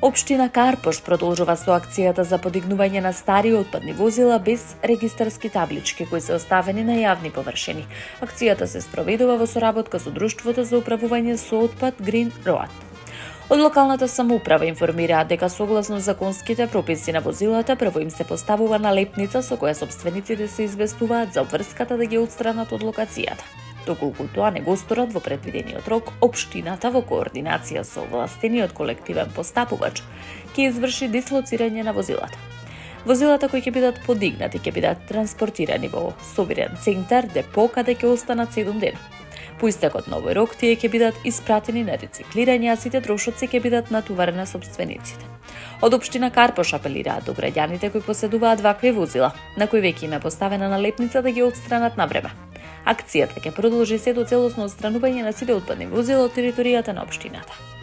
Општина Карпош продолжува со акцијата за подигнување на стари отпадни возила без регистарски таблички кои се оставени на јавни површини. Акцијата се спроведува во соработка со Друштвото за управување со отпад Green Road. Од локалната самоуправа информираат дека согласно законските прописи на возилата прво им се поставува налепница со која сопствениците се известуваат за обврската да ги отстранат од локацијата. Доколку тоа не го сторат во предвидениот рок, општината во координација со овластениот колективен постапувач ќе изврши дислоцирање на возилата. Возилата кои ќе бидат подигнати ќе бидат транспортирани во собирен центар, депо каде ќе останат 7 дена. По истекот на овој рок тие ќе бидат испратени на рециклирање, а сите трошоци ќе бидат натоварени на сопствениците. Од општина Карпош апелираат до граѓаните кои поседуваат вакви возила, на кои веќе им е поставена налепница да ги отстранат на време. Акцијата ќе продолжи се до целосно отстранување на сите отпадни возила од територијата на општината.